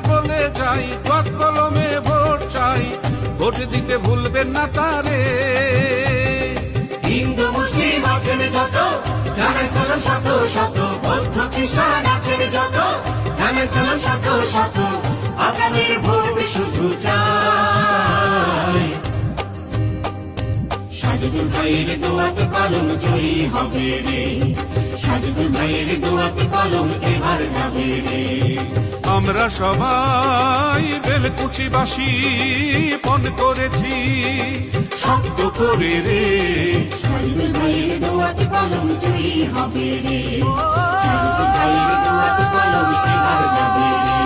বলে যাই হাত কলমে ভোট চাই, ভোট দিতে ভুলবেন না তারে। হিন্দু মুসলিম আছেন যত, জানাই সালাম শত শত। বৌদ্ধ খ্রিস্টান আছেন যত, জানাই সালাম শত শত। আপনাদের ভোট শুধু চাই। সাজেদুল ভাইয়ের দোয়াতে কলম জয়ী হবে রে, সাজেদুল ভাইয়ের দোয়াতে কলম এবার যাবে রে। আমরা সবাই বেলকুচিবাসী পণ করেছি শব্দ করে রে, সাজেদুল ভাইয়ের দোয়াতে কলম জয়ী হবে রে, সাজেদুল ভাইয়ের দোয়াতে কলম এবার যাবে রে।